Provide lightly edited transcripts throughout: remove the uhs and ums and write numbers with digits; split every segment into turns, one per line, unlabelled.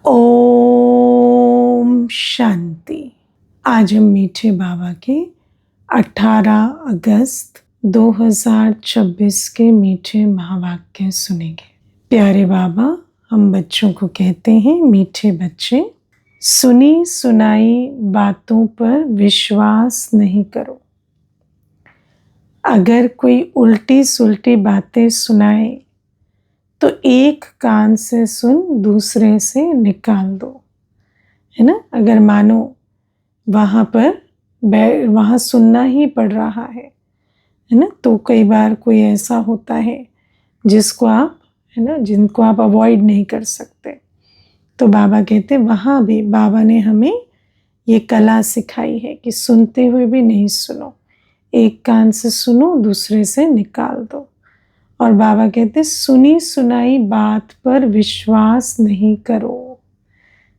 ओम शांति। आज हम मीठे बाबा के 18 अगस्त 2026 के मीठे महावाक्य सुनेंगे। प्यारे बाबा, हम बच्चों को कहते हैं, मीठे बच्चे, सुनी सुनाई बातों पर विश्वास नहीं करो। अगर कोई उल्टी सुल्टी बातें सुनाए तो एक कान से सुन दूसरे से निकाल दो, है ना। अगर मानो वहाँ सुनना ही पड़ रहा है ना, तो कई बार कोई ऐसा होता है जिनको आप अवॉइड नहीं कर सकते। तो बाबा कहते वहाँ भी बाबा ने हमें ये कला सिखाई है कि सुनते हुए भी नहीं सुनो, एक कान से सुनो दूसरे से निकाल दो। और बाबा कहते सुनी सुनाई बात पर विश्वास नहीं करो,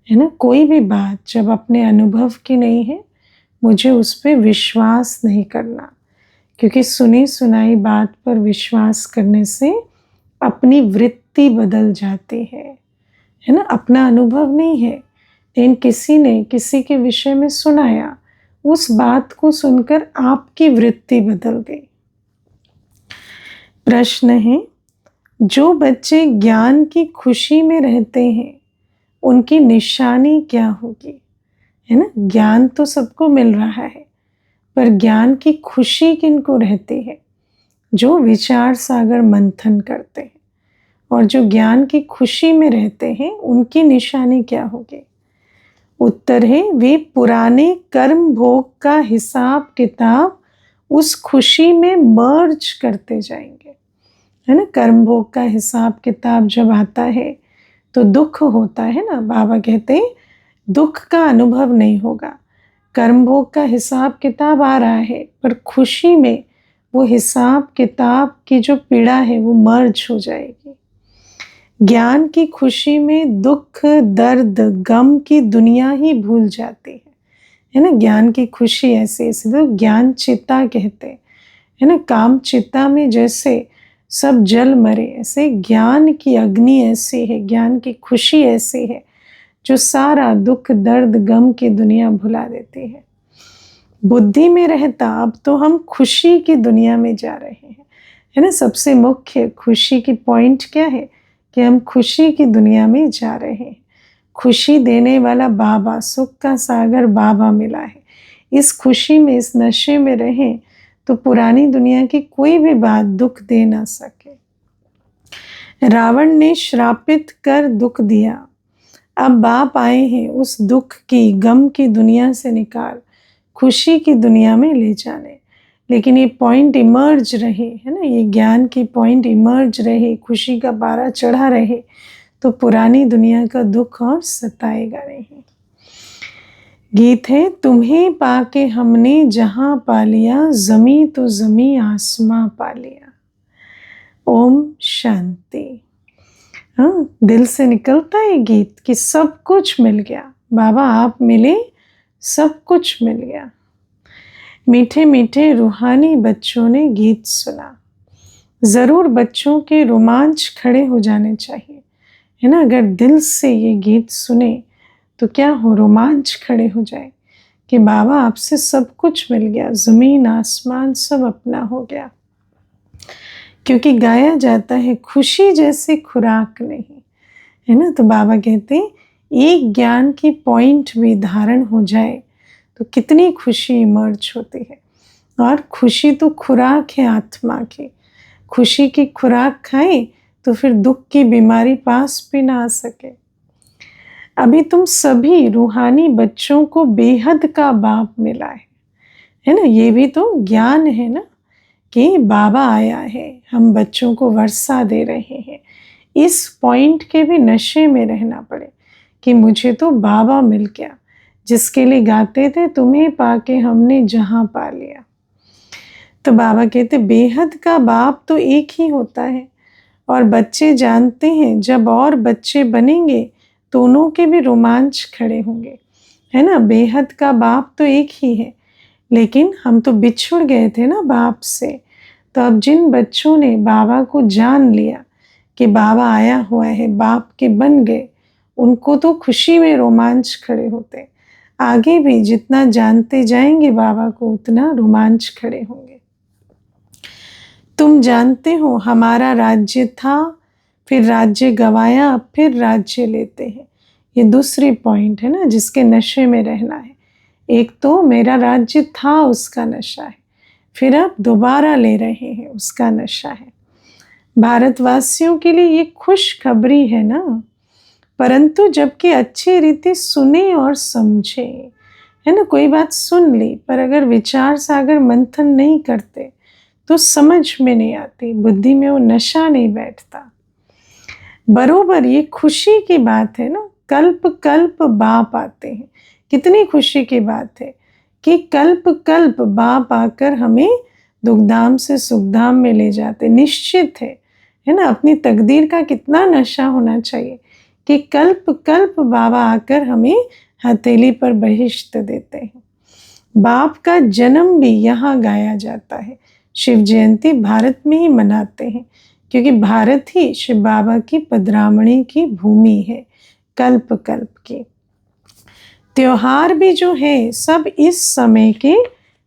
है ना। कोई भी बात जब अपने अनुभव की नहीं है, मुझे उस पर विश्वास नहीं करना, क्योंकि सुनी सुनाई बात पर विश्वास करने से अपनी वृत्ति बदल जाती है ना। अपना अनुभव नहीं है, लेकिन किसी ने किसी के विषय में सुनाया, उस बात को सुनकर आपकी वृत्ति बदल गई। प्रश्न है, जो बच्चे ज्ञान की खुशी में रहते हैं उनकी निशानी क्या होगी, है ना। ज्ञान तो सबको मिल रहा है, पर ज्ञान की खुशी किनको रहती है? जो विचार सागर मंथन करते हैं और जो ज्ञान की खुशी में रहते हैं, उनकी निशानी क्या होगी? उत्तर है, वे पुराने कर्म भोग का हिसाब किताब उस खुशी में मर्ज करते जाएंगे, है ना। कर्म भोग का हिसाब किताब जब आता है तो दुख होता है ना। बाबा कहते हैं दुख का अनुभव नहीं होगा, कर्म भोग का हिसाब किताब आ रहा है, पर खुशी में वो हिसाब किताब की जो पीड़ा है वो मर्ज हो जाएगी। ज्ञान की खुशी में दुख दर्द गम की दुनिया ही भूल जाती है ना। ज्ञान की खुशी ऐसे तो ज्ञान चिता कहते हैं, है ना। काम चिता में जैसे सब जल मरे, ऐसे ज्ञान की अग्नि ऐसी है, ज्ञान की खुशी ऐसी है जो सारा दुख दर्द गम की दुनिया भुला देती है। बुद्धि में रहता अब तो हम खुशी की दुनिया में जा रहे हैं, है ना। सबसे मुख्य खुशी की पॉइंट क्या है कि हम खुशी की दुनिया में जा रहे हैं। खुशी देने वाला बाबा, सुख का सागर बाबा मिला है। इस खुशी में, इस नशे में रहें तो पुरानी दुनिया की कोई भी बात दुख दे ना सके। रावण ने श्रापित कर दुख दिया, अब बाप आए हैं उस दुख की गम की दुनिया से निकाल खुशी की दुनिया में ले जाने। लेकिन ये पॉइंट इमर्ज रहे, है ना, ये ज्ञान की पॉइंट इमर्ज रहे, खुशी का पारा चढ़ा रहे, तो पुरानी दुनिया का दुख और सताएगा नहीं। गीत है, तुम्हें पाके हमने जहां पा लिया, जमी तो जमी आसमां पा लिया। ओम शांति। हाँ, दिल से निकलता है गीत कि सब कुछ मिल गया, बाबा आप मिले, सब कुछ मिल गया। मीठे मीठे रूहानी बच्चों ने गीत सुना। जरूर बच्चों के रोमांच खड़े हो जाने चाहिए, है ना। अगर दिल से ये गीत सुने तो क्या हो, रोमांच खड़े हो जाए कि बाबा आपसे सब कुछ मिल गया, जमीन आसमान सब अपना हो गया। क्योंकि गाया जाता है खुशी जैसी खुराक नहीं, है ना। तो बाबा कहते हैं एक ज्ञान की पॉइंट भी धारण हो जाए तो कितनी खुशी इमर्ज होती है। और खुशी तो खुराक है आत्मा की, खुशी की खुराक खाएं तो फिर दुख की बीमारी पास भी ना आ सके। अभी तुम सभी रूहानी बच्चों को बेहद का बाप मिला है ना। ये भी तो ज्ञान है ना कि बाबा आया है, हम बच्चों को वर्षा दे रहे हैं। इस पॉइंट के भी नशे में रहना पड़े कि मुझे तो बाबा मिल गया, जिसके लिए गाते थे तुम्हें पाके हमने जहां पा लिया। तो बाबा कहते बेहद का बाप तो एक ही होता है, और बच्चे जानते हैं जब और बच्चे बनेंगे तो उन्हों के भी रोमांच खड़े होंगे, है ना। बेहद का बाप तो एक ही है, लेकिन हम तो बिछुड़ गए थे ना बाप से। तो अब जिन बच्चों ने बाबा को जान लिया कि बाबा आया हुआ है, बाप के बन गए, उनको तो खुशी में रोमांच खड़े होते। आगे भी जितना जानते जाएंगे बाबा को उतना रोमांच खड़े होंगे। तुम जानते हो हमारा राज्य था, फिर राज्य गवाया, अब फिर राज्य लेते हैं। ये दूसरी पॉइंट है ना, जिसके नशे में रहना है। एक तो मेरा राज्य था उसका नशा है, फिर अब दोबारा ले रहे हैं उसका नशा है। भारतवासियों के लिए ये खुशखबरी है ना, परंतु जबकि अच्छी रीति सुने और समझे, है ना। कोई बात सुन ली पर अगर विचार सागर मंथन नहीं करते तो समझ में नहीं आती, बुद्धि में वो नशा नहीं बैठता। बरोबर ये खुशी की बात है ना, कल्प कल्प बाप आते हैं। कितनी खुशी की बात है कि कल्प कल्प बाप आकर हमें दुखधाम से सुखधाम में ले जाते। निश्चित है ना। अपनी तकदीर का कितना नशा होना चाहिए कि कल्प कल्प बाबा आकर हमें हथेली पर बहिष्ट देते हैं। बाप का जन्म भी यहाँ गाया जाता है। शिव जयंती भारत में ही मनाते हैं क्योंकि भारत ही शिव बाबा की पधरामणी की भूमि है, कल्प कल्प की। त्योहार भी जो है सब इस समय के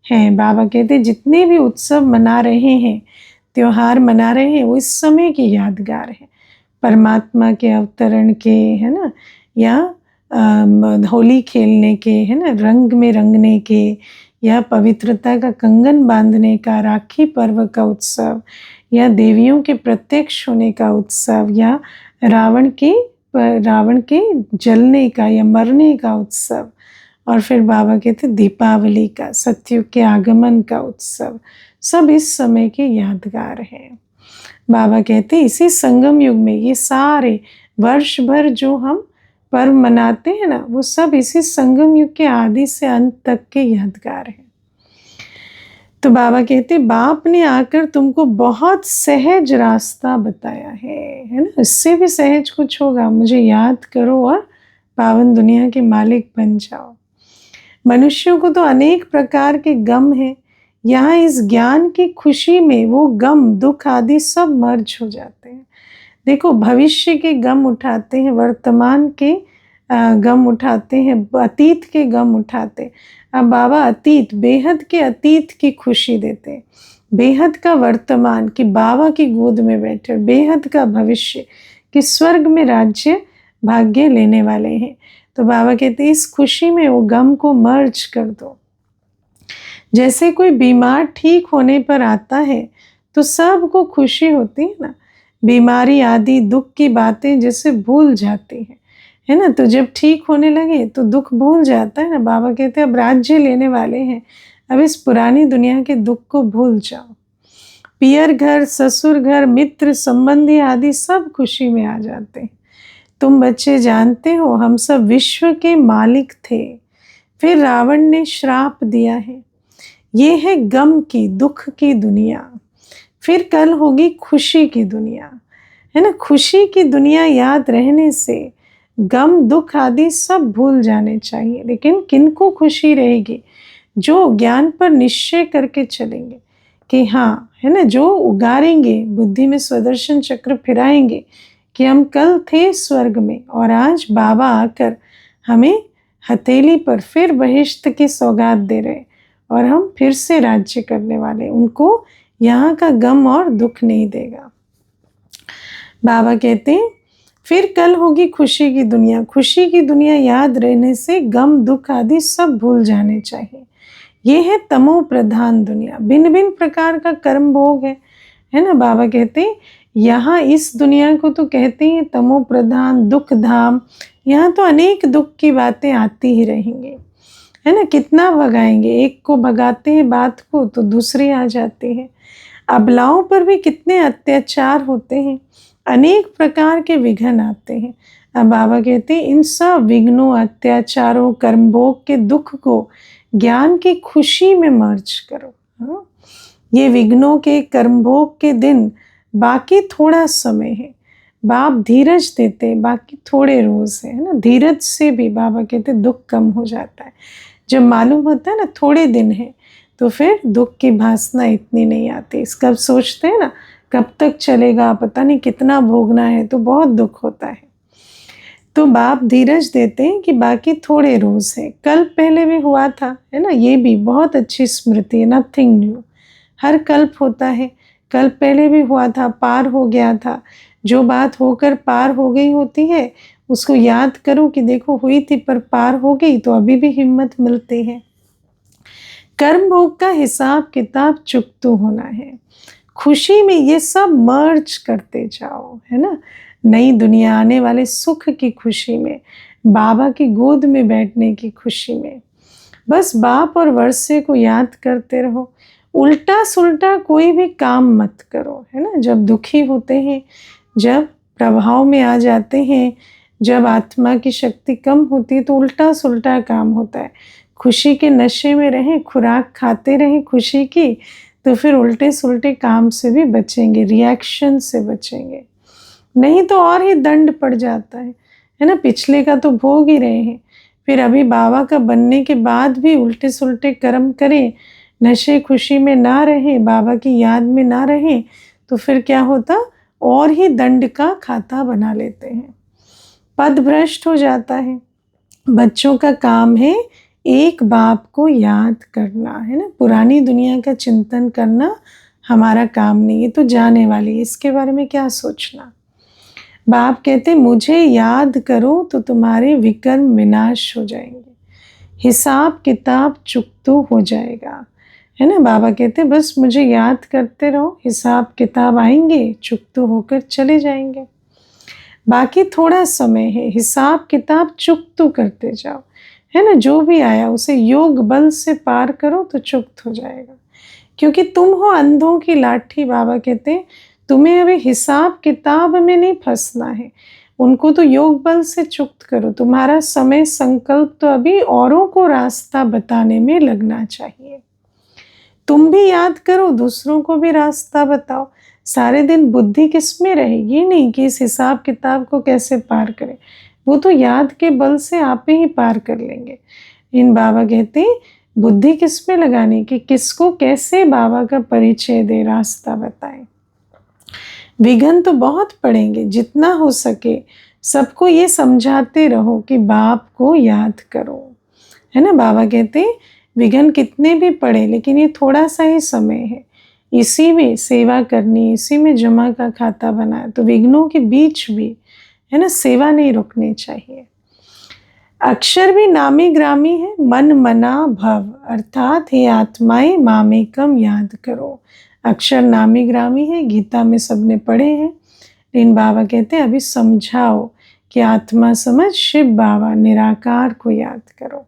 हैं। बाबा कहते जितने भी उत्सव मना रहे हैं, त्योहार मना रहे हैं, वो इस समय की यादगार है, परमात्मा के अवतरण के, है ना, या होली खेलने के, है ना, रंग में रंगने के, या पवित्रता का कंगन बांधने का, राखी पर्व का उत्सव, या देवियों के प्रत्यक्ष होने का उत्सव, या रावण के जलने का या मरने का उत्सव, और फिर बाबा कहते दीपावली का, सतयुग के आगमन का उत्सव, सब इस समय के यादगार हैं। बाबा कहते इसी संगम युग में ये सारे वर्ष भर जो हम पर्व मनाते हैं ना, वो सब इसी संगम युग के आदि से अंत तक के यादगार हैं। तो बाबा कहते बाप ने आकर तुमको बहुत सहज रास्ता बताया है ना। इससे भी सहज कुछ होगा, मुझे याद करो और पावन दुनिया के मालिक बन जाओ। मनुष्यों को तो अनेक प्रकार के गम हैं, यहाँ इस ज्ञान की खुशी में वो गम दुख आदि सब मर्ज हो जाते हैं। देखो भविष्य के गम उठाते हैं, वर्तमान के गम उठाते हैं, अतीत के गम उठाते। अब बाबा अतीत, बेहद के अतीत की खुशी देते हैं, बेहद का वर्तमान कि बाबा की गोद में बैठे, बेहद का भविष्य कि स्वर्ग में राज्य भाग्य लेने वाले हैं। तो बाबा कहते हैं इस खुशी में वो गम को मर्ज कर दो। जैसे कोई बीमार ठीक होने पर आता है तो सबको खुशी होती है ना, बीमारी आदि दुख की बातें जैसे भूल जाती है ना। तो जब ठीक होने लगे तो दुख भूल जाता है ना। बाबा कहते हैं अब राज्य लेने वाले हैं, अब इस पुरानी दुनिया के दुख को भूल जाओ। पियर घर, ससुर घर, मित्र संबंधी आदि सब खुशी में आ जाते हैं। तुम बच्चे जानते हो हम सब विश्व के मालिक थे, फिर रावण ने श्राप दिया है। ये है गम की दुख की दुनिया, फिर कल होगी खुशी की दुनिया, है ना। खुशी की दुनिया याद रहने से गम दुख आदि सब भूल जाने चाहिए। लेकिन किनको खुशी रहेगी? जो ज्ञान पर निश्चय करके चलेंगे कि हाँ, है ना, जो उगारेंगे, बुद्धि में स्वदर्शन चक्र फिराएंगे कि हम कल थे स्वर्ग में और आज बाबा आकर हमें हथेली पर फिर बहिश्त की सौगात दे रहे और हम फिर से राज्य करने वाले। उनको यहाँ का गम और दुख नहीं देगा। बाबा कहते हैं फिर कल होगी खुशी की दुनिया। खुशी की दुनिया याद रहने से गम दुख आदि सब भूल जाने चाहिए। ये है तमो प्रधान दुनिया, भिन्न भिन्न प्रकार का कर्म भोग है ना। बाबा कहते हैं यहाँ इस दुनिया को तो कहते हैं तमो प्रधान दुख धाम। यहाँ तो अनेक दुख की बातें आती ही रहेंगी, है ना। कितना भगाएंगे, एक को भगाते हैं बात को तो दूसरी आ जाती है। अबलाओं पर भी कितने अत्याचार होते हैं, अनेक प्रकार के विघ्न आते हैं। अब बाबा कहते हैं इन सब विघ्नों, अत्याचारों, कर्मभोग के दुख को ज्ञान की खुशी में मर्ज करो। हाँ? ये विघ्नों के कर्मभोग के दिन बाकी थोड़ा समय है, बाप धीरज देते, बाकी थोड़े रोज है ना। धीरज से भी बाबा कहते दुख कम हो जाता है। जब मालूम होता है ना थोड़े दिन है तो फिर दुख की भासना इतनी नहीं आती। इसका सोचते हैं ना कब तक चलेगा, पता नहीं कितना भोगना है, तो बहुत दुख होता है। तो बाप धीरज देते हैं कि बाकी थोड़े रोज है, कल पहले भी हुआ था, है ना, ये भी बहुत अच्छी स्मृति है, नथिंग न्यू। हर कल्प होता है, कल पहले भी हुआ था, पार हो गया था। जो बात होकर पार हो गई होती है उसको याद करो कि देखो हुई थी पर पार हो गई, तो अभी भी हिम्मत मिलती है। कर्म भोग का हिसाब किताब चुकतो होना है। खुशी में ये सब मर्ज करते जाओ, है ना। नई दुनिया आने वाले सुख की खुशी में, बाबा की गोद में बैठने की खुशी में, बस बाप और वर्षे को याद करते रहो। उल्टा सुल्टा कोई भी काम मत करो, है ना। जब दुखी होते हैं, जब प्रभाव में आ जाते हैं, जब आत्मा की शक्ति कम होती है तो उल्टा सुल्टा काम होता है। खुशी के नशे में रहें, खुराक खाते रहें खुशी की, तो फिर उल्टे सुल्टे काम से भी बचेंगे, रिएक्शन से बचेंगे। नहीं तो और ही दंड पड़ जाता है ना। पिछले का तो भोग ही रहे हैं, फिर अभी बाबा का बनने के बाद भी उल्टे सुल्टे कर्म करें, नशे खुशी में ना रहें, बाबा की याद में ना रहें, तो फिर क्या होता, और ही दंड का खाता बना लेते हैं, पद भ्रष्ट हो जाता है। बच्चों का काम है एक बाप को याद करना, है ना। पुरानी दुनिया का चिंतन करना हमारा काम नहीं, ये तो जाने वाली है, इसके बारे में क्या सोचना। बाप कहते मुझे याद करो तो तुम्हारे विकर्म विनाश हो जाएंगे, हिसाब किताब चुकतो हो जाएगा, है ना। बाबा कहते बस मुझे याद करते रहो, हिसाब किताब आएंगे, चुकतो होकर चले जाएंगे। बाकी थोड़ा समय है, हिसाब किताब चुकतो करते जाओ, है ना। जो भी आया उसे योग बल से पार करो तो चुक्त हो जाएगा, क्योंकि तुम हो अंधों की लाठी। बाबा कहते हैं तुम्हें अभी हिसाब किताब में नहीं फंसना है, उनको तो योग बल से चुक्त करो। तुम्हारा समय संकल्प तो अभी औरों को रास्ता बताने में लगना चाहिए। तुम भी याद करो, दूसरों को भी रास्ता बताओ। सारे दिन बुद्धि किस में रहे, ये नहीं कि इस हिसाब किताब को कैसे पार करें, वो तो याद के बल से आप ही पार कर लेंगे। इन बाबा कहते बुद्धि किस में लगाने की, किसको कैसे बाबा का परिचय दे, रास्ता बताएं। विघ्न तो बहुत पड़ेंगे, जितना हो सके सबको ये समझाते रहो कि बाप को याद करो, है ना। बाबा कहते विघ्न कितने भी पड़े लेकिन ये थोड़ा सा ही समय है, इसी में सेवा करनी, इसी में जमा का खाता बनाए, तो विघ्नों के बीच भी, है ना, सेवा नहीं रुकनी चाहिए। अक्षर भी नामी ग्रामी है, मन मना भव, अर्थात हे आत्माएं मामेकम याद करो। अक्षर नामी ग्रामी है, गीता में सबने पढ़े हैं, लेकिन बाबा कहते हैं अभी समझाओ कि आत्मा समझ शिव बाबा निराकार को याद करो,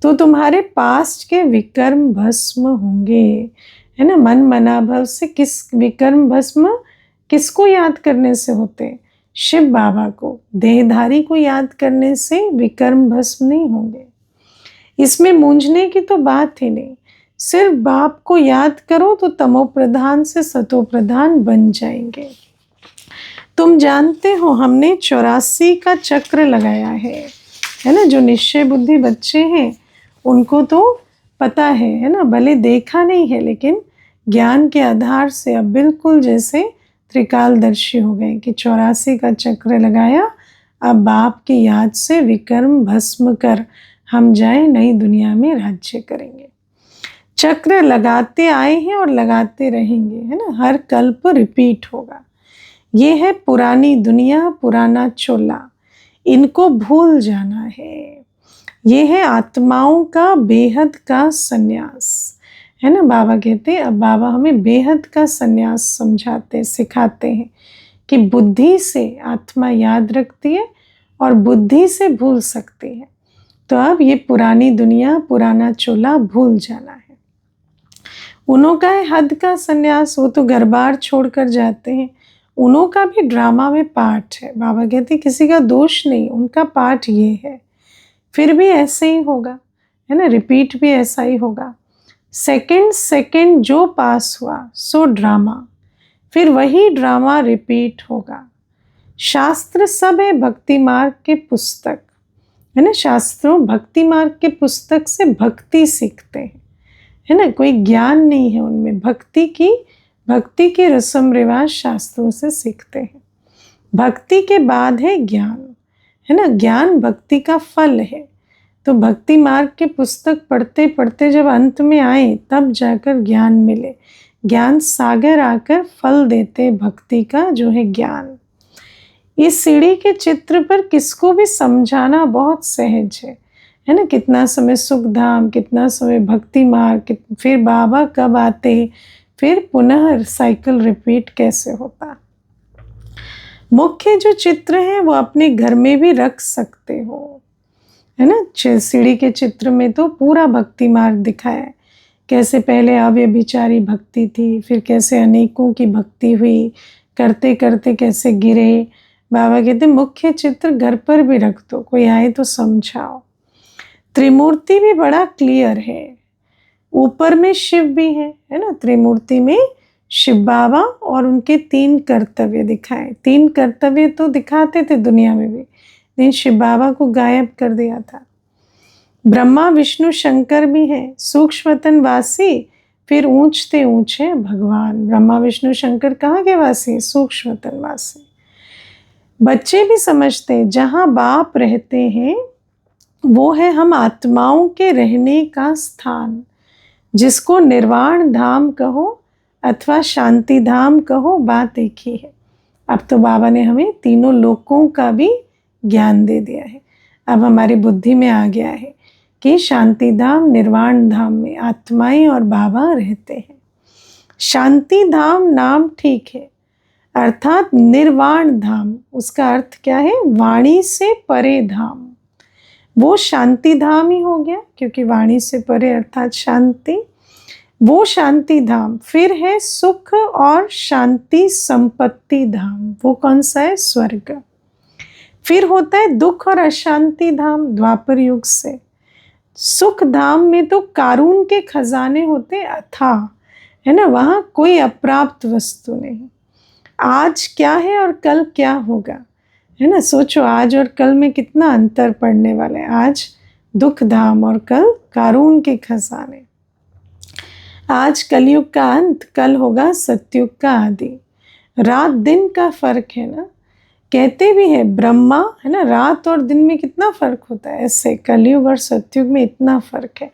तो तुम्हारे पास्ट के विकर्म भस्म होंगे, है ना। मन मना भव से किस विकर्म भस्म किसको याद करने से होते हैं, शिव बाबा को। देहधारी को याद करने से विकर्म भस्म नहीं होंगे, इसमें मूंझने की तो बात ही नहीं। सिर्फ बाप को याद करो तो तमो प्रधान से सतो प्रधान बन जाएंगे। तुम जानते हो हमने 84 का चक्र लगाया है ना। जो निश्चय बुद्धि बच्चे हैं उनको तो पता है ना, भले देखा नहीं है लेकिन ज्ञान के आधार से अब बिल्कुल जैसे त्रिकालदर्शी हो गए कि 84 का चक्र लगाया, अब बाप की याद से विकर्म भस्म कर हम जाए नई दुनिया में राज्य करेंगे। चक्र लगाते आए हैं और लगाते रहेंगे, है ना। हर कल्प रिपीट होगा। ये है पुरानी दुनिया, पुराना चोला, इनको भूल जाना है। ये है आत्माओं का बेहद का सन्यास, है ना। बाबा कहते हैं अब बाबा हमें बेहद का सन्यास समझाते, सिखाते हैं कि बुद्धि से आत्मा याद रखती है और बुद्धि से भूल सकती है। तो अब ये पुरानी दुनिया, पुराना चोला भूल जाना है। उन्हों का है हद का सन्यास, वो तो घर बार छोड़कर जाते हैं, उन्हों का भी ड्रामा में पार्ट है। बाबा कहते हैं किसी का दोष नहीं, उनका पार्ट ये है। फिर भी ऐसे ही होगा, है ना, रिपीट भी ऐसा ही होगा। सेकंड जो पास हुआ सो ड्रामा, फिर वही ड्रामा रिपीट होगा। शास्त्र सब है भक्ति मार्ग के पुस्तक, है ना। शास्त्रों भक्ति मार्ग के पुस्तक से भक्ति सीखते हैं, है ना। कोई ज्ञान नहीं है उनमें, भक्ति के रस्म रिवाज शास्त्रों से सीखते हैं। भक्ति के बाद है ज्ञान, है ना। ज्ञान भक्ति का फल है। तो भक्ति मार्ग की पुस्तक पढ़ते पढ़ते जब अंत में आए तब जाकर ज्ञान मिले। ज्ञान सागर आकर फल देते भक्ति का जो है ज्ञान। इस सीढ़ी के चित्र पर किसको भी समझाना बहुत सहज है ना। कितना समय सुख धाम, कितना समय भक्ति मार्ग, फिर बाबा कब आते, फिर पुनः साइकिल रिपीट कैसे होता। मुख्य जो चित्र है वो अपने घर में भी रख सकते हो, है ना। सीढ़ी के चित्र में तो पूरा भक्ति मार्ग दिखाया है, कैसे पहले अव्यभिचारी भक्ति थी, फिर कैसे अनेकों की भक्ति हुई, करते करते कैसे गिरे। बाबा कहते मुख्य चित्र घर पर भी रख दो, कोई आए तो समझाओ। त्रिमूर्ति भी बड़ा क्लियर है, ऊपर में शिव भी है ना। त्रिमूर्ति में शिव बाबा और उनके 3 कर्तव्य दिखाए। 3 कर्तव्य तो दिखाते थे दुनिया में भी, लेकिन शिव बाबा को गायब कर दिया था। ब्रह्मा विष्णु शंकर भी है, सूक्ष्मतन वासी, फिर ऊंचते ऊंचे भगवान। ब्रह्मा विष्णु शंकर कहाँ के वासी? सूक्ष्मतन वासी। बच्चे भी समझते हैं जहाँ बाप रहते हैं वो है हम आत्माओं के रहने का स्थान, जिसको निर्वाण धाम कहो अथवा शांति धाम कहो, बात एक ही है। अब तो बाबा ने हमें तीनों लोकों का भी ज्ञान दे दिया है। अब हमारी बुद्धि में आ गया है कि शांति धाम निर्वाण धाम में आत्माएं और बाबा रहते हैं। शांति धाम नाम ठीक है, अर्थात निर्वाण धाम, उसका अर्थ क्या है? वाणी से परे धाम। वो शांति धाम ही हो गया, क्योंकि वाणी से परे अर्थात शांति, वो शांति धाम। फिर है सुख और शांति संपत्ति धाम, वो कौन सा है? स्वर्ग। फिर होता है दुख और अशांति धाम, द्वापर युग से। सुख धाम में तो कारून के खजाने होते अथाह, है ना, वहां कोई अप्राप्त वस्तु नहीं। आज क्या है और कल क्या होगा, है ना। सोचो आज और कल में कितना अंतर पड़ने वाला है। आज दुख धाम और कल कारून के खजाने। आज कलयुग का अंत, कल होगा सतयुग का आदि। रात दिन का फर्क है ना। कहते भी है ब्रह्मा, है ना, रात और दिन में कितना फर्क होता है, ऐसे कलयुग और सतयुग में इतना फर्क है।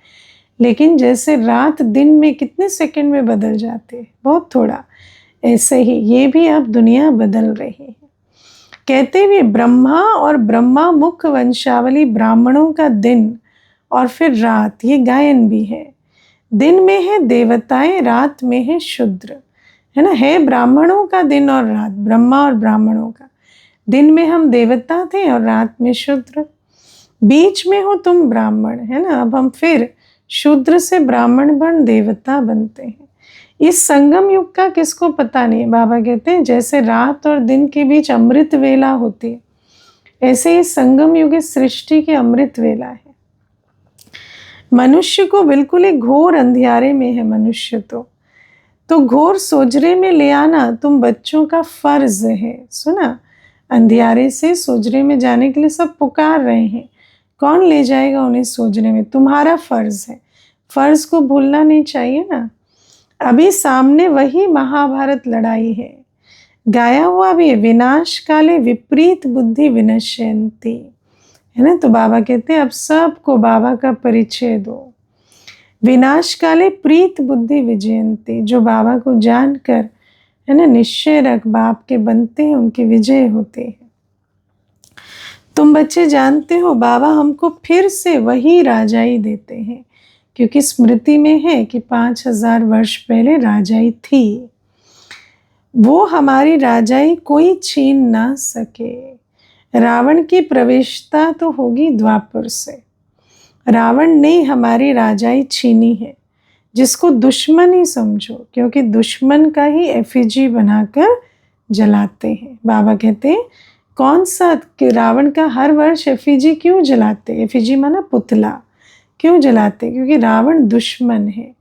लेकिन जैसे रात दिन में कितने सेकंड में बदल जाती है, बहुत थोड़ा, ऐसे ही ये भी अब दुनिया बदल रही है। कहते भी ब्रह्मा और ब्रह्मा मुख वंशावली ब्राह्मणों का दिन और फिर रात, ये गायन भी है। दिन में है देवताएं, रात में है शूद्र, है ना। है ब्राह्मणों का दिन और रात, ब्रह्मा और ब्राह्मणों का। दिन में हम देवता थे और रात में शूद्र। बीच में हो तुम ब्राह्मण, है ना। अब हम फिर शूद्र से ब्राह्मण बन देवता बनते हैं। इस संगम युग का किसको पता नहीं। बाबा कहते हैं जैसे रात और दिन के बीच अमृत वेला होती है, ऐसे ही संगम युग इस सृष्टि की अमृत वेला है। मनुष्य को बिल्कुल ही घोर अंधियारे में है मनुष्य तो घोर सोजरे में ले आना तुम बच्चों का फर्ज है। सुना, अंधियारे से सोजरे में जाने के लिए सब पुकार रहे हैं, कौन ले जाएगा उन्हें सोजरे में? तुम्हारा फर्ज है। फर्ज को भूलना नहीं चाहिए ना। अभी सामने वही महाभारत लड़ाई है, गाया हुआ भी है, विनाश काले विपरीत बुद्धि विनश्यन्ति, है ना। तो बाबा कहते हैं अब सबको बाबा का परिचय दो। विनाश काले प्रीत बुद्धि विजयंती, जो बाबा को जानकर, है ना, निश्चय रख बाप के बनते हैं, उनकी विजय होती है। तुम बच्चे जानते हो बाबा हमको फिर से वही राजाई देते हैं, क्योंकि स्मृति में है कि 5000 वर्ष पहले राजाई थी। वो हमारी राजाई कोई छीन ना सके। रावण की प्रवेशता तो होगी द्वापर से। रावण ने हमारी राजाई छीनी है, जिसको दुश्मन ही समझो, क्योंकि दुश्मन का ही एफिजी बनाकर जलाते हैं। बाबा कहते हैं कौन सा कि रावण का हर वर्ष एफिजी क्यों जलाते? एफिजी माना पुतला, क्यों जलाते? क्योंकि रावण दुश्मन है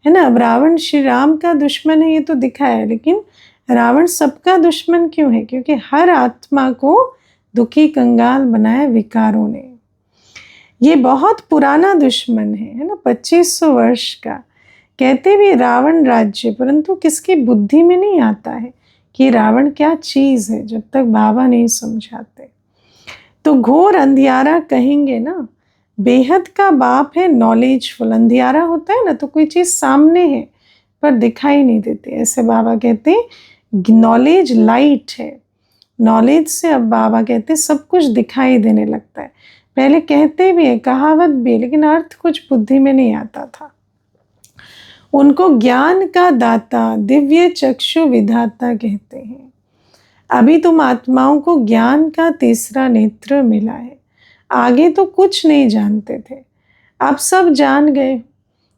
ना। अब रावण श्री राम का दुश्मन है ये तो दिखाया है, लेकिन रावण सबका दुश्मन क्यों है? क्योंकि हर आत्मा को दुखी कंगाल बनाया विकारों ने। ये बहुत पुराना दुश्मन है ना, 2500 वर्ष का। कहते भी रावण राज्य, परंतु किसकी बुद्धि में नहीं आता है कि रावण क्या चीज है, जब तक बाबा नहीं समझाते। तो घोर अंधियारा कहेंगे ना, बेहद का बाप है नॉलेजफुल। अंधियारा होता है ना, तो कोई चीज़ सामने है पर दिखाई नहीं देती, ऐसे बाबा कहते हैं नॉलेज लाइट है। नॉलेज से अब बाबा कहते हैं सब कुछ दिखाई देने लगता है। पहले कहते भी है, कहावत भी है, लेकिन अर्थ कुछ बुद्धि में नहीं आता था। उनको ज्ञान का दाता, दिव्य चक्षु विधाता कहते हैं। अभी तुम आत्माओं को ज्ञान का तीसरा नेत्र मिला है। आगे तो कुछ नहीं जानते थे, अब सब जान गए।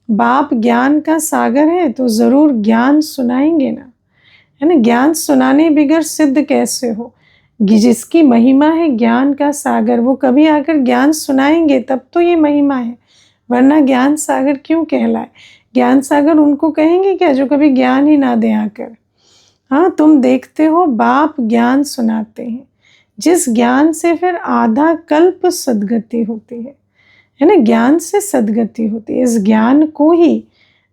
बाप ज्ञान का सागर है तो ज़रूर ज्ञान सुनाएंगे ना, है ना। ज्ञान सुनाने बगैर सिद्ध कैसे हो। जिसकी महिमा है ज्ञान का सागर, वो कभी आकर ज्ञान सुनाएंगे तब तो ये महिमा है, वरना ज्ञान सागर क्यों कहलाए। ज्ञान सागर उनको कहेंगे क्या जो कभी ज्ञान ही ना दे आकर। हाँ, तुम देखते हो बाप ज्ञान सुनाते हैं, जिस ज्ञान से फिर आधा कल्प सद्गति होती है ना। ज्ञान से सद्गति होती है। इस ज्ञान को ही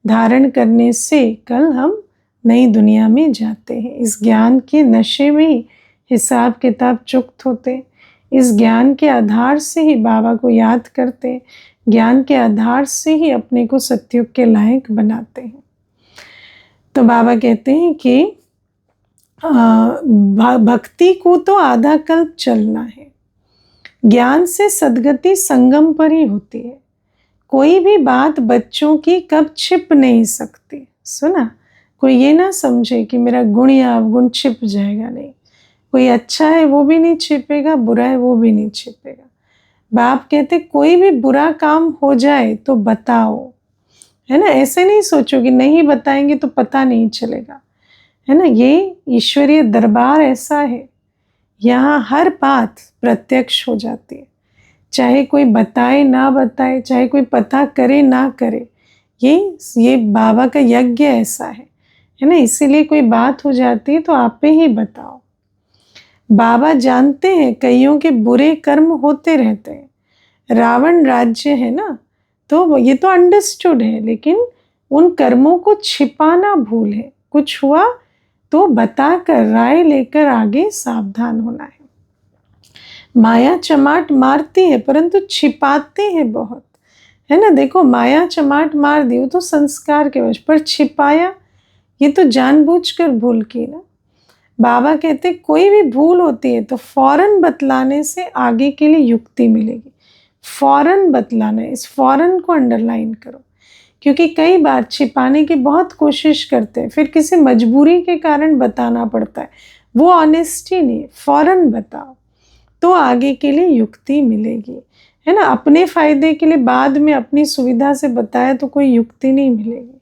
धारण करने से कल हम नई दुनिया में जाते हैं। इस ज्ञान के नशे में ही हिसाब किताब चुक्त होते। इस ज्ञान के आधार से ही बाबा को याद करते, ज्ञान के आधार से ही अपने को सत्युग के लायक बनाते हैं। तो बाबा कहते हैं कि भक्ति को तो आधा कल्प चलना है। ज्ञान से सद्गति संगम पर ही होती है। कोई भी बात बच्चों की कब छिप नहीं सकती। सुना, कोई ये ना समझे कि मेरा गुण या अवगुण छिप जाएगा, नहीं। कोई अच्छा है वो भी नहीं छिपेगा, बुरा है वो भी नहीं छिपेगा। बाप कहते कोई भी बुरा काम हो जाए तो बताओ, है ना। ऐसे नहीं सोचो कि नहीं बताएंगे तो पता नहीं चलेगा, है ना। ये ईश्वरीय दरबार ऐसा है, यहाँ हर बात प्रत्यक्ष हो जाती है, चाहे कोई बताए ना बताए, चाहे कोई पता करे ना करे। ये बाबा का यज्ञ ऐसा है ना। इसीलिए कोई बात हो जाती है तो आप पे ही बताओ। बाबा जानते हैं कईयों के बुरे कर्म होते रहते हैं। रावण राज्य है ना, तो ये तो अंडरस्टूड है, लेकिन उन कर्मों को छिपाना भूल है। कुछ हुआ तो बताकर राय लेकर आगे सावधान होना है। माया चमाट मारती है परंतु छिपाते हैं बहुत, है ना। देखो, माया चमाट मार दी वो तो संस्कार के वश, पर छिपाया ये तो जानबूझकर भूल की ना। बाबा कहते कोई भी भूल होती है तो फौरन बतलाने से आगे के लिए युक्ति मिलेगी। फौरन बतलाना है, इस फौरन को अंडरलाइन करो, क्योंकि कई बार छिपाने की बहुत कोशिश करते हैं, फिर किसी मजबूरी के कारण बताना पड़ता है। वो ऑनेस्टी नहीं, फौरन बताओ तो आगे के लिए युक्ति मिलेगी, है ना। अपने फायदे के लिए बाद में अपनी सुविधा से बताया तो कोई युक्ति नहीं मिलेगी,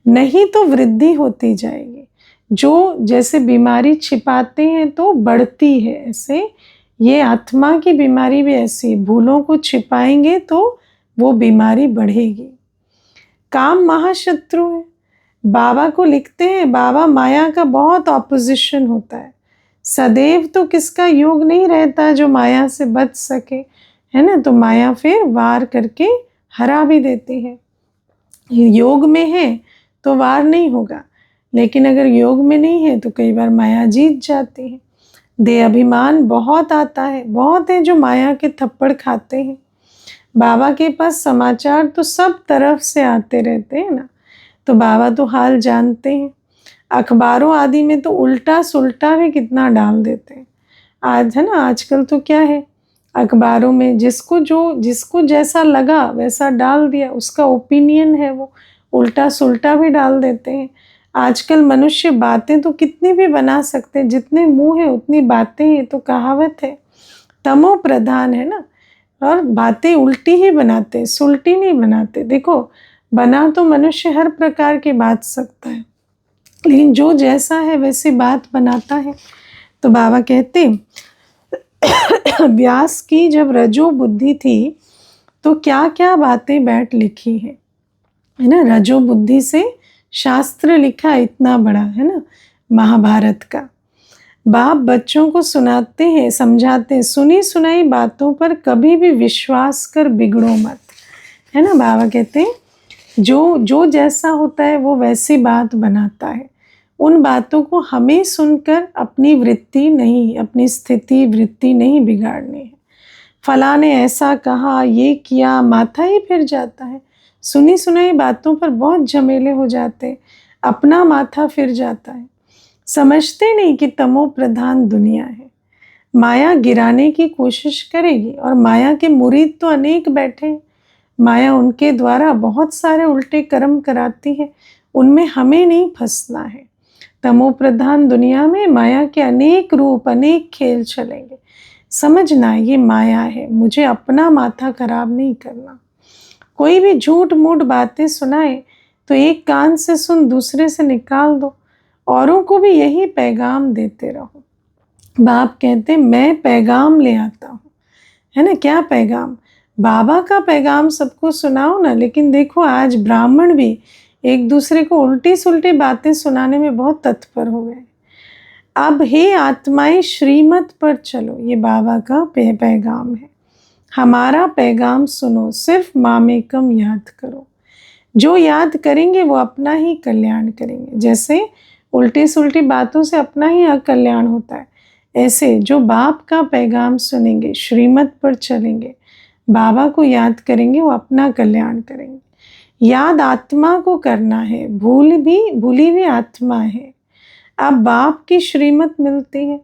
नहीं तो वृद्धि होती जाएगी। जो जैसे बीमारी छिपाते हैं तो बढ़ती है, ऐसे ये आत्मा की बीमारी भी ऐसी है। भूलों को छिपाएंगे तो वो बीमारी बढ़ेगी। काम महाशत्रु है। बाबा को लिखते हैं, बाबा माया का बहुत ऑपोजिशन होता है। सदैव तो किसका योग नहीं रहता जो माया से बच सके, है ना। तो माया फिर वार करके हरा भी देती है। योग में है तो वार नहीं होगा, लेकिन अगर योग में नहीं है तो कई बार माया जीत जाती है। देह अभिमान बहुत आता है, बहुत है जो माया के थप्पड़ खाते हैं। बाबा के पास समाचार तो सब तरफ से आते रहते हैं ना, तो बाबा तो हाल जानते हैं। अखबारों आदि में तो उल्टा सुल्टा भी कितना डाल देते हैं आज, है ना। आजकल तो क्या है, अखबारों में जिसको जैसा लगा वैसा डाल दिया, उसका ओपिनियन है, वो उल्टा सुल्टा भी डाल देते हैं। आजकल मनुष्य बातें तो कितनी भी बना सकते हैं, जितने मुंह है उतनी बातें हैं। तो कहावत है तमो प्रधान, है ना। और बातें उल्टी ही बनाते, सुलटी नहीं बनाते। देखो, बना तो मनुष्य हर प्रकार की बात सकता है, लेकिन जो जैसा है वैसी बात बनाता है। तो बाबा कहते व्यास की जब रजो बुद्धि थी तो क्या क्या बातें बैठ लिखी है ना। रजो बुद्धि से शास्त्र लिखा इतना बड़ा, है ना, महाभारत का। बाप बच्चों को सुनाते हैं, समझाते हैं, सुनी सुनाई बातों पर कभी भी विश्वास कर बिगड़ो मत, है ना। बाबा कहते हैं जो जैसा होता है वो वैसी बात बनाता है। उन बातों को हमें सुनकर अपनी वृत्ति नहीं, अपनी स्थिति वृत्ति नहीं बिगाड़नी है। फला ने ऐसा कहा, ये किया, माथा ही फिर जाता है। सुनी सुनाई बातों पर बहुत झमेले हो जाते, अपना माथा फिर जाता है। समझते नहीं कि तमो प्रधान दुनिया है, माया गिराने की कोशिश करेगी और माया के मुरीद तो अनेक बैठे। माया उनके द्वारा बहुत सारे उल्टे कर्म कराती है, उनमें हमें नहीं फंसना है। तमो प्रधान दुनिया में माया के अनेक रूप, अनेक खेल चलेंगे। समझना ये माया है, मुझे अपना माथा खराब नहीं करना। कोई भी झूठ मूठ बातें सुनाए तो एक कान से सुन दूसरे से निकाल दो, औरों को भी यही पैगाम देते रहो। बाप कहते मैं पैगाम ले आता हूँ, है ना। क्या पैगाम? बाबा का पैगाम सबको सुनाओ ना। लेकिन देखो आज ब्राह्मण भी एक दूसरे को उल्टी सुल्टी बातें सुनाने में बहुत तत्पर हो गए। अब हे आत्माएं श्रीमत पर चलो, ये बाबा का पैगाम है। हमारा पैगाम सुनो, सिर्फ मामेकम याद करो। जो याद करेंगे वो अपना ही कल्याण करेंगे। जैसे उल्टी सुल्टी बातों से अपना ही अकल्याण होता है, ऐसे जो बाप का पैगाम सुनेंगे, श्रीमत पर चलेंगे, बाबा को याद करेंगे, वो अपना कल्याण करेंगे। याद आत्मा को करना है, भूली भी आत्मा है। अब बाप की श्रीमत मिलती है,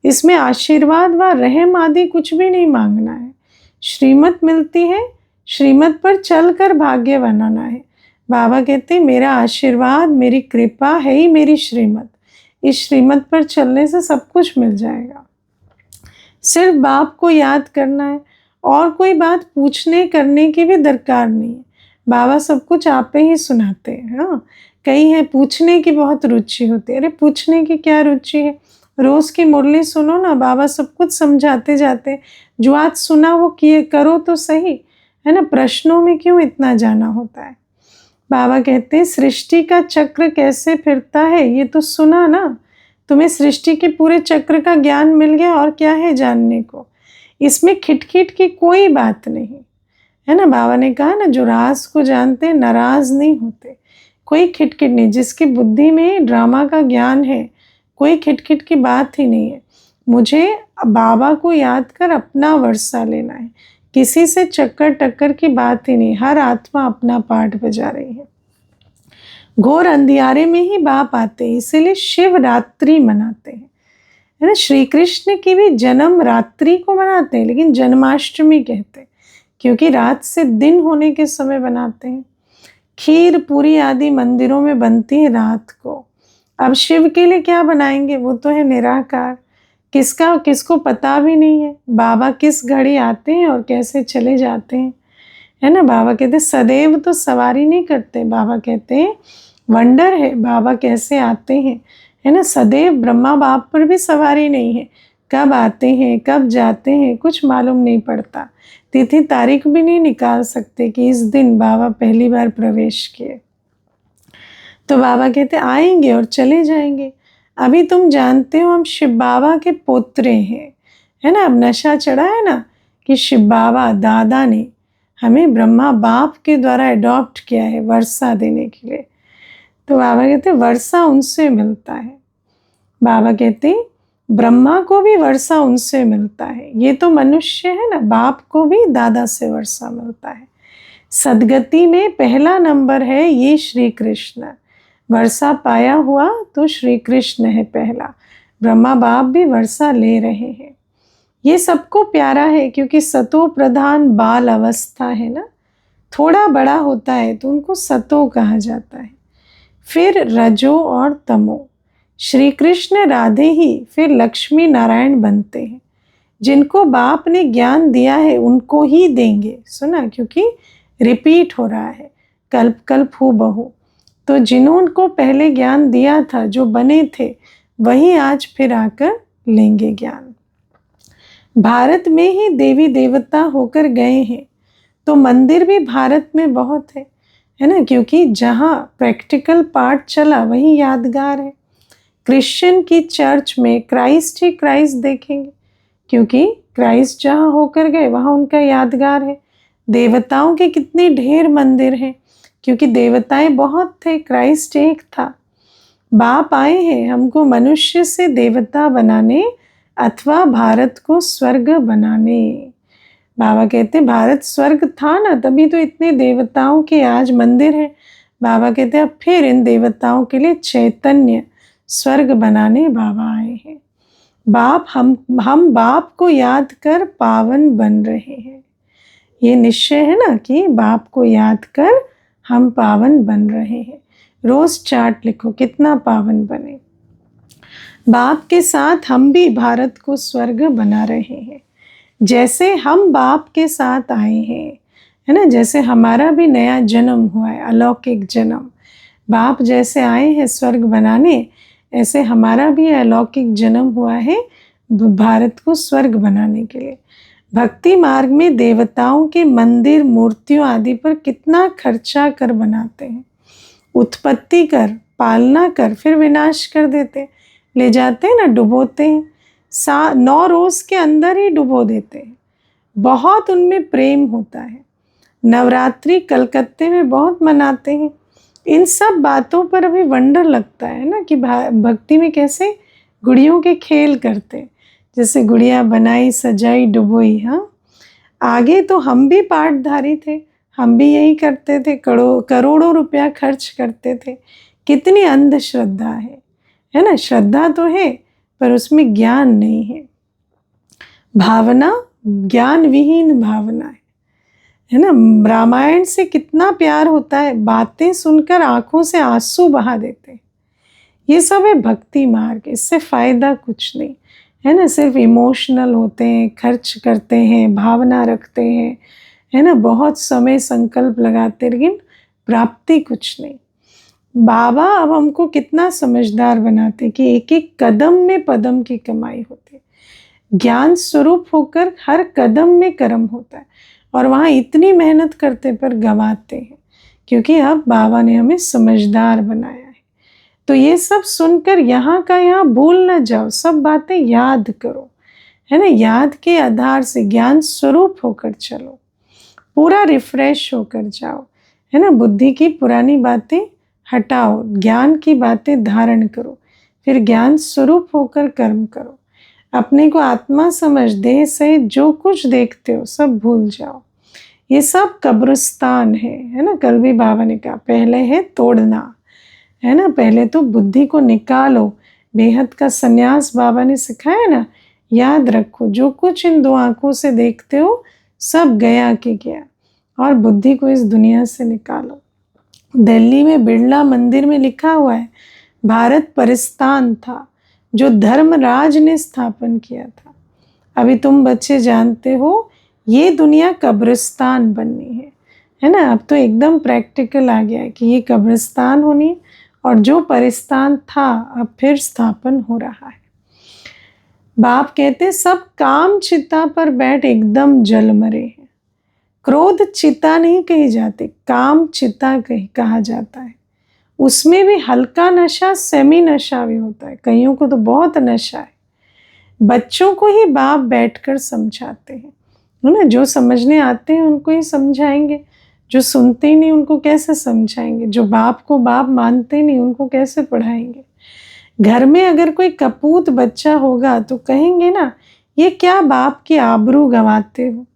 इसमें आशीर्वाद व रहम आदि कुछ भी नहीं मांगना है। श्रीमत मिलती है, श्रीमत पर चलकर भाग्य बनाना है। बाबा कहते मेरा आशीर्वाद, मेरी कृपा है ही मेरी श्रीमत। इस श्रीमत पर चलने से सब कुछ मिल जाएगा। सिर्फ बाप को याद करना है, और कोई बात पूछने करने की भी दरकार नहीं है। बाबा सब कुछ आपे ही सुनाते हैं। हाँ, कई है पूछने की बहुत रुचि होती है। अरे पूछने की क्या रुचि है, रोज की मुरली सुनो ना, बाबा सब कुछ समझाते जाते। जो आज सुना वो किए करो तो सही, है ना। प्रश्नों में क्यों इतना जाना होता है। बाबा कहते हैं सृष्टि का चक्र कैसे फिरता है ये तो सुना ना, तुम्हें सृष्टि के पूरे चक्र का ज्ञान मिल गया, और क्या है जानने को। इसमें खिटखिट की कोई बात नहीं है ना। बाबा ने कहा ना, जो राज को जानते नाराज नहीं होते। कोई खिटखिट नहीं, जिसकी बुद्धि में ड्रामा का ज्ञान है, कोई खिटखिट की बात ही नहीं है। मुझे बाबा को याद कर अपना वर्षा लेना है, किसी से चक्कर टक्कर की बात ही नहीं। हर आत्मा अपना पाठ बजा रही है। घोर अंधियारे में ही बाप आते हैं, इसीलिए शिवरात्रि मनाते हैं, है ना। श्री कृष्ण की भी जन्म रात्रि को मनाते हैं, लेकिन जन्माष्टमी कहते हैं, क्योंकि रात से दिन होने के समय बनाते हैं। खीर पूरी आदि मंदिरों में बनती है रात को। अब शिव के लिए क्या बनाएंगे, वो तो है निराकार, किसको पता भी नहीं है बाबा किस घड़ी आते हैं और कैसे चले जाते हैं, है ना। बाबा कहते सदैव तो सवारी नहीं करते, बाबा कहते हैं वंडर है बाबा कैसे आते हैं, है ना। सदैव ब्रह्मा बाप पर भी सवारी नहीं है, कब आते हैं कब जाते हैं कुछ मालूम नहीं पड़ता। तिथि तारीख भी नहीं निकाल सकते कि इस दिन बाबा पहली बार प्रवेश किए। तो बाबा कहते आएंगे और चले जाएंगे। अभी तुम जानते हो हम शिव बाबा के पोत्रे हैं, है ना। अब नशा चढ़ा है ना कि शिव बाबा दादा ने हमें ब्रह्मा बाप के द्वारा अडॉप्ट किया है वर्षा देने के लिए। तो बाबा कहते वर्षा उनसे मिलता है। बाबा कहते ब्रह्मा को भी वर्षा उनसे मिलता है, ये तो मनुष्य है ना, बाप को भी दादा से वर्षा मिलता है। सदगति में पहला नंबर है ये श्री कृष्ण, वर्षा पाया हुआ तो श्री कृष्ण है पहला। ब्रह्मा बाप भी वर्षा ले रहे हैं। ये सबको प्यारा है, क्योंकि सतो प्रधान बाल अवस्था है ना, थोड़ा बड़ा होता है तो उनको सतो कहा जाता है। फिर रजो और तमो, श्री कृष्ण राधे ही फिर लक्ष्मी नारायण बनते हैं। जिनको बाप ने ज्ञान दिया है उनको ही देंगे, सुना, क्योंकि रिपीट हो रहा है कल्प कल्प हु बहु। तो जिन्होंने पहले ज्ञान दिया था, जो बने थे, वही आज फिर आकर लेंगे ज्ञान। भारत में ही देवी देवता होकर गए हैं, तो मंदिर भी भारत में बहुत है ना, क्योंकि जहाँ प्रैक्टिकल पार्ट चला वही यादगार है। क्रिश्चियन की चर्च में क्राइस्ट ही क्राइस्ट देखेंगे, क्योंकि क्राइस्ट जहाँ होकर गए वहाँ उनका यादगार है। देवताओं के कितने ढेर मंदिर हैं, क्योंकि देवताएं बहुत थे, क्राइस्ट एक था। बाप आए हैं हमको मनुष्य से देवता बनाने, अथवा भारत को स्वर्ग बनाने। बाबा कहते भारत स्वर्ग था ना, तभी तो इतने देवताओं के आज मंदिर है। बाबा कहते अब फिर इन देवताओं के लिए चैतन्य स्वर्ग बनाने बाबा आए हैं। बाप हम बाप को याद कर पावन बन रहे हैं। ये निश्चय है ना कि बाप को याद कर हम पावन बन रहे हैं। रोज चार्ट लिखो कितना पावन बने। बाप के साथ हम भी भारत को स्वर्ग बना रहे हैं। जैसे हम बाप के साथ आए हैं, है ना, जैसे हमारा भी नया जन्म हुआ है, अलौकिक जन्म। बाप जैसे आए हैं स्वर्ग बनाने, ऐसे हमारा भी अलौकिक जन्म हुआ है भारत को स्वर्ग बनाने के लिए। भक्ति मार्ग में देवताओं के मंदिर मूर्तियों आदि पर कितना खर्चा कर बनाते हैं। उत्पत्ति कर, पालना कर, फिर विनाश कर देते, ले जाते हैं ना, डुबोते हैं। 9 रोज के अंदर ही डुबो देते हैं। बहुत उनमें प्रेम होता है। नवरात्रि कलकत्ते में बहुत मनाते हैं। इन सब बातों पर अभी वंडर लगता है ना कि भक्ति में कैसे गुड़ियों के खेल करते हैं, जैसे गुड़िया बनाई सजाई डुबोई। हाँ, आगे तो हम भी पाठधारी थे, हम भी यही करते थे, करोड़ों रुपया खर्च करते थे। कितनी अंधश्रद्धा है ना। श्रद्धा तो है पर उसमें ज्ञान नहीं है। भावना ज्ञान विहीन भावना है ना। रामायण से कितना प्यार होता है, बातें सुनकर आंखों से आंसू बहा देते हैं। ये सब है भक्ति मार्ग, इससे फायदा कुछ नहीं है ना। सिर्फ इमोशनल होते हैं, खर्च करते हैं, भावना रखते हैं, है ना, बहुत समय संकल्प लगाते, लेकिन प्राप्ति कुछ नहीं। बाबा अब हमको कितना समझदार बनाते कि एक एक कदम में पदम की कमाई होती है। ज्ञान स्वरूप होकर हर कदम में कर्म होता है, और वहाँ इतनी मेहनत करते पर गंवाते हैं, क्योंकि अब बाबा ने हमें समझदार बनाया है। तो ये सब सुनकर यहाँ का यहाँ भूल ना जाओ, सब बातें याद करो, है ना। याद के आधार से ज्ञान स्वरूप होकर चलो, पूरा रिफ्रेश होकर जाओ, है ना। बुद्धि की पुरानी बातें हटाओ, ज्ञान की बातें धारण करो, फिर ज्ञान स्वरूप होकर कर्म करो। अपने को आत्मा समझ, देह से जो कुछ देखते हो सब भूल जाओ। ये सब कब्रिस्तान है ना। कल भी बाबा ने कहा पहले है तोड़ना, है ना। पहले तो बुद्धि को निकालो, बेहद का संन्यास बाबा ने सिखाया ना। याद रखो जो कुछ इन 2 आंखों से देखते हो सब गया कि गया, और बुद्धि को इस दुनिया से निकालो। दिल्ली में बिरला मंदिर में लिखा हुआ है भारत परिस्तान था जो धर्मराज ने स्थापन किया था। अभी तुम बच्चे जानते हो ये दुनिया कब्रिस्तान बननी है ना। अब तो एकदम प्रैक्टिकल आ गया है कि ये कब्रिस्तान होनी है, और जो परिस्तान था अब फिर स्थापन हो रहा है। बाप कहते सब काम चिता पर बैठ एकदम जल मरे हैं। क्रोध चिता नहीं कही जाती, काम चिता कहा जाता है। उसमें भी हल्का नशा, सेमी नशा भी होता है, कईयों को तो बहुत नशा है। बच्चों को ही बाप बैठकर समझाते हैं, है ना। जो समझने आते हैं उनको ही समझाएंगे, जो सुनते ही नहीं उनको कैसे समझाएंगे, जो बाप को बाप मानते नहीं उनको कैसे पढ़ाएंगे। घर में अगर कोई कपूत बच्चा होगा तो कहेंगे ना ये क्या बाप की आबरू गंवाते हो,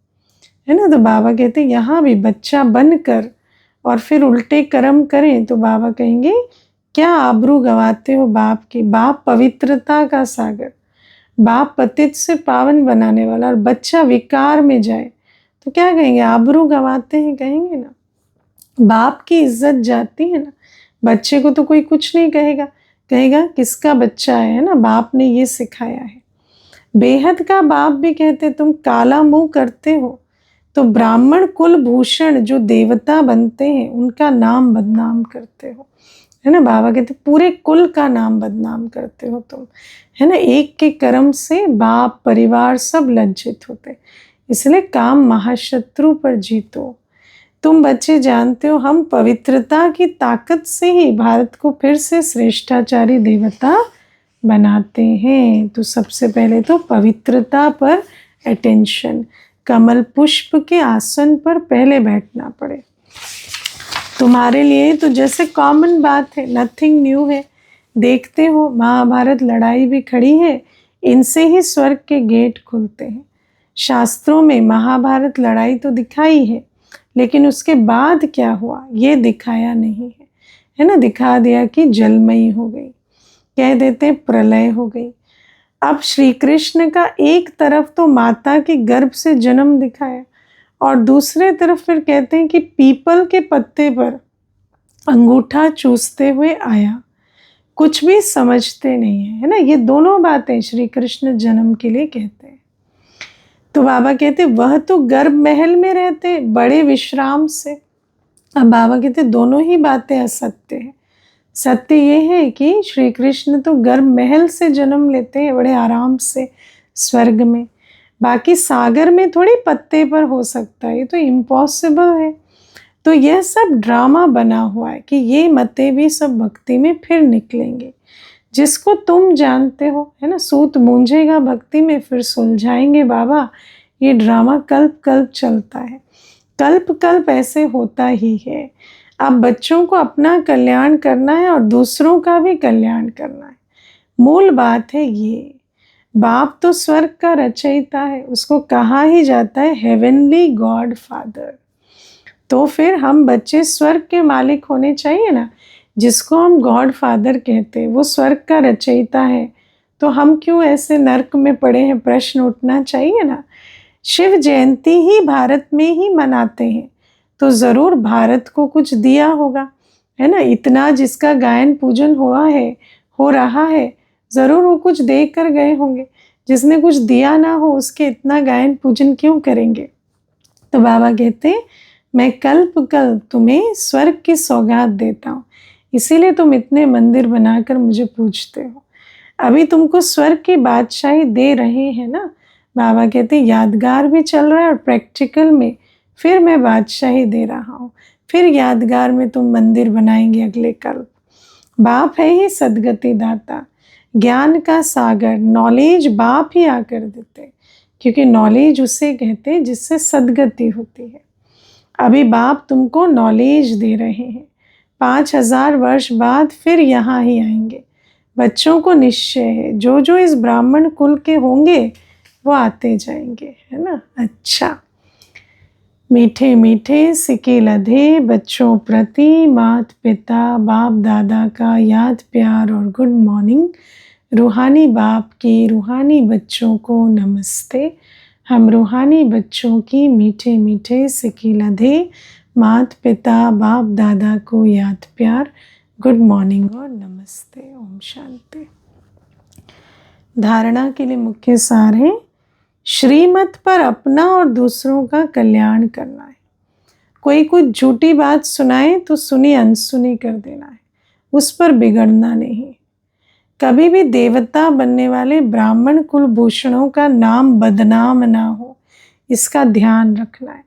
है ना। तो बाबा कहते यहाँ भी बच्चा बनकर और फिर उल्टे कर्म करें तो बाबा कहेंगे क्या आबरू गंवाते हो बाप की। बाप पवित्रता का सागर, बाप पतित से पावन बनाने वाला, और बच्चा विकार में जाए तो क्या कहेंगे, आबरू गंवाते हैं, कहेंगे ना। बाप की इज्जत जाती है ना। बच्चे को तो कोई कुछ नहीं कहेगा, कहेगा किसका बच्चा है ना, बाप ने ये सिखाया है। बेहद का बाप भी कहते तुम काला मुंह करते हो तो ब्राह्मण कुल भूषण जो देवता बनते हैं उनका नाम बदनाम करते हो, है ना। बाबा कहते पूरे कुल का नाम बदनाम करते हो तुम, है ना। एक के कर्म से बाप परिवार सब लज्जित होते, इसलिए काम महाशत्रु पर जीतो। तुम बच्चे जानते हो हम पवित्रता की ताकत से ही भारत को फिर से श्रेष्ठाचारी देवता बनाते हैं। तो सबसे पहले तो पवित्रता पर अटेंशन, कमल पुष्प के आसन पर पहले बैठना पड़े। तुम्हारे लिए तो जैसे कॉमन बात है, नथिंग न्यू है। देखते हो महाभारत लड़ाई भी खड़ी है, इनसे ही स्वर्ग के गेट खुलते हैं। शास्त्रों में महाभारत लड़ाई तो दिखाई है, लेकिन उसके बाद क्या हुआ ये दिखाया नहीं है ना। दिखा दिया कि जलमयी हो गई, कह देते प्रलय हो गई। अब श्री कृष्ण का एक तरफ तो माता के गर्भ से जन्म दिखाया, और दूसरे तरफ फिर कहते हैं कि पीपल के पत्ते पर अंगूठा चूसते हुए आया। कुछ भी समझते नहीं है ना। ये दोनों बातें श्री कृष्ण जन्म के लिए कहते हैं। तो बाबा कहते वह तो गर्भ महल में रहते बड़े विश्राम से। अब बाबा कहते दोनों ही बातें असत्य है। सत्य ये है कि श्री कृष्ण तो गर्भ महल से जन्म लेते हैं बड़े आराम से स्वर्ग में। बाकी सागर में थोड़ी पत्ते पर हो सकता है, ये तो इम्पॉसिबल है। तो यह सब ड्रामा बना हुआ है कि ये मते भी सब भक्ति में फिर निकलेंगे, जिसको तुम जानते हो है ना। सूत मूंझेगा भक्ति में फिर सुलझाएंगे बाबा। ये ड्रामा कल्प कल्प चलता है, कल्प कल्प ऐसे होता ही है। अब बच्चों को अपना कल्याण करना है और दूसरों का भी कल्याण करना है। मूल बात है ये। बाप तो स्वर्ग का रचयिता है, उसको कहा ही जाता है हेवनली गॉड फादर। तो फिर हम बच्चे स्वर्ग के मालिक होने चाहिए ना। जिसको हम गॉड फादर कहते हैं वो स्वर्ग का रचयिता है, तो हम क्यों ऐसे नर्क में पड़े हैं, प्रश्न उठना चाहिए ना। शिव जयंती ही भारत में ही मनाते हैं, तो ज़रूर भारत को कुछ दिया होगा है ना। इतना जिसका गायन पूजन हुआ है, हो रहा है, ज़रूर वो कुछ दे कर गए होंगे। जिसने कुछ दिया ना हो उसके इतना गायन पूजन क्यों करेंगे। तो बाबा कहते मैं कल्प कल्प तुम्हें स्वर्ग की सौगात देता हूँ, इसीलिए तुम इतने मंदिर बनाकर मुझे पूजते हो। अभी तुमको स्वर्ग की बादशाही दे रहे हैं ना। बाबा कहते यादगार भी चल रहा है और प्रैक्टिकल में फिर मैं बादशाही दे रहा हूँ। फिर यादगार में तुम मंदिर बनाएंगे अगले कल्प। बाप है ही सदगति दाता, ज्ञान का सागर। नॉलेज बाप ही आकर देते, क्योंकि नॉलेज उसे कहते हैं जिससे सदगति होती है। अभी बाप तुमको नॉलेज दे रहे हैं, 5000 वर्ष बाद फिर यहाँ ही आएंगे। बच्चों को निश्चय है जो जो इस ब्राह्मण कुल के होंगे वो आते जाएंगे है ना। अच्छा, मीठे मीठे सिके लधे बच्चों प्रति मात पिता बाप दादा का याद प्यार और गुड मॉर्निंग। रूहानी बाप की रूहानी बच्चों को नमस्ते। हम रूहानी बच्चों की मीठे मीठे सिके लधे मात पिता बाप दादा को याद प्यार, गुड मॉर्निंग और नमस्ते। ओम शांति। धारणा के लिए मुख्य सार है श्रीमत पर अपना और दूसरों का कल्याण करना है। कोई कुछ झूठी बात सुनाए तो सुनी अनसुनी कर देना है, उस पर बिगड़ना नहीं। कभी भी देवता बनने वाले ब्राह्मण कुलभूषणों का नाम बदनाम ना हो, इसका ध्यान रखना है।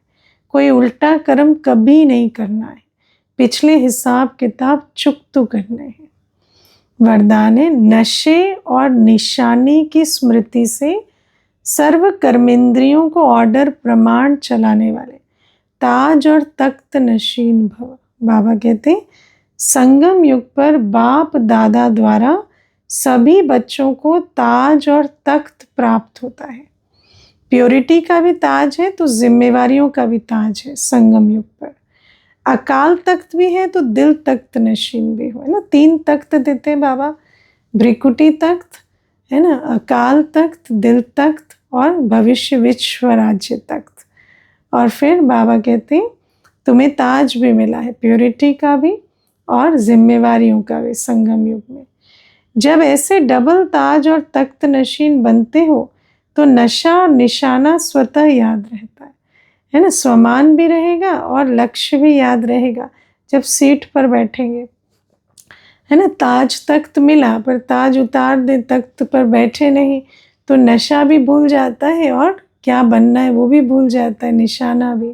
कोई उल्टा कर्म कभी नहीं करना है, पिछले हिसाब किताब चुकता करने हैं। वरदान है नशे और निशानी की स्मृति से सर्व कर्मेंद्रियों को ऑर्डर प्रमाण चलाने वाले ताज और तख्त नशीन भव। बाबा कहते संगम युग पर बाप दादा द्वारा सभी बच्चों को ताज और तख्त प्राप्त होता है। प्योरिटी का भी ताज है तो जिम्मेवारियों का भी ताज है संगम युग पर। अकाल तख्त भी है तो दिल तख्त नशीन भी हो है ना। 3 तख्त देते बाबा, भ्रिकुटी तख्त है ना, अकाल तख्त, दिल तख्त और भविष्य विश्व राज्य तख्त। और फिर बाबा कहते हैं तुम्हें ताज भी मिला है, प्योरिटी का भी और जिम्मेवारियों का भी संगम युग में। जब ऐसे डबल ताज और तख्त नशीन बनते हो तो नशा और निशाना स्वतः याद रहता है ना। स्वमान भी रहेगा और लक्ष्य भी याद रहेगा जब सीट पर बैठेंगे है ना। ताज तख्त मिला पर ताज उतार दे, तख्त पर बैठे नहीं, तो नशा भी भूल जाता है और क्या बनना है वो भी भूल जाता है, निशाना भी।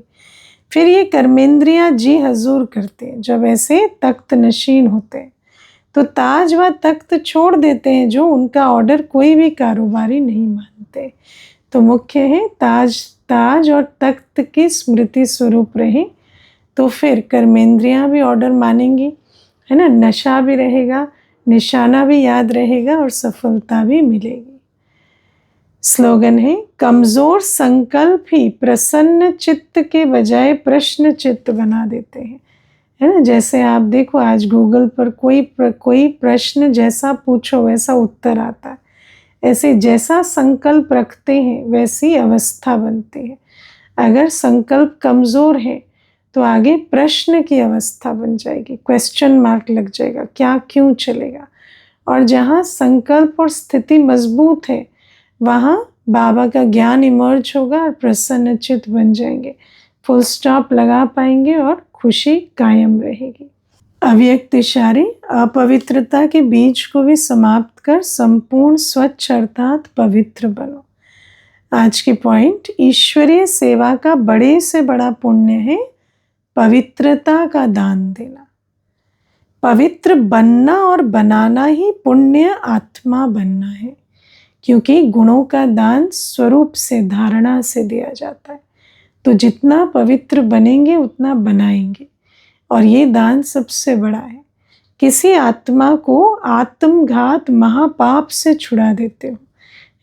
फिर ये कर्मेंद्रियां जी हजूर करते हैं जब ऐसे तख्त नशीन होते हैं, तो ताज व तख्त छोड़ देते हैं जो उनका ऑर्डर कोई भी कारोबारी नहीं मानते। तो मुख्य है ताज और तख्त की स्मृति स्वरूप रहे, तो फिर कर्मेंद्रियां भी ऑर्डर मानेंगी है ना। नशा भी रहेगा, निशाना भी याद रहेगा और सफलता भी मिलेगी। स्लोगन है, कमजोर संकल्प ही प्रसन्न चित्त के बजाय प्रश्न चित्त बना देते हैं, है ना। जैसे आप देखो आज गूगल पर कोई प्रश्न जैसा पूछो वैसा उत्तर आता है, ऐसे जैसा संकल्प रखते हैं वैसी अवस्था बनती है। अगर संकल्प कमजोर है तो आगे प्रश्न की अवस्था बन जाएगी, क्वेश्चन मार्क लग जाएगा, क्या क्यों चलेगा। और जहाँ संकल्प और स्थिति मजबूत है वहाँ बाबा का ज्ञान इमर्ज होगा और प्रसन्नचित बन जाएंगे, फुल स्टॉप लगा पाएंगे और खुशी कायम रहेगी। अव्यक्त इशारे, अपवित्रता के बीज को भी समाप्त कर संपूर्ण स्वच्छ अर्थात पवित्र बनो। आज की पॉइंट, ईश्वरीय सेवा का बड़े से बड़ा पुण्य है पवित्रता का दान देना। पवित्र बनना और बनाना ही पुण्य आत्मा बनना है, क्योंकि गुणों का दान स्वरूप से, धारणा से दिया जाता है। तो जितना पवित्र बनेंगे उतना बनाएंगे, और ये दान सबसे बड़ा है। किसी आत्मा को आत्मघात महापाप से छुड़ा देते हो,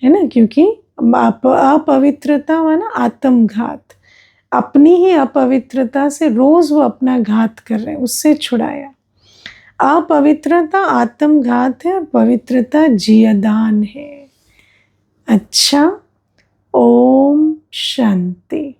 है ना, क्योंकि अपवित्रता माना आत्मघात, अपनी ही अपवित्रता से रोज वो अपना घात कर रहे हैं, उससे छुड़ाया। अपवित्रता आत्मघात है और पवित्रता जियादान है। अच्छा, ओम शांति।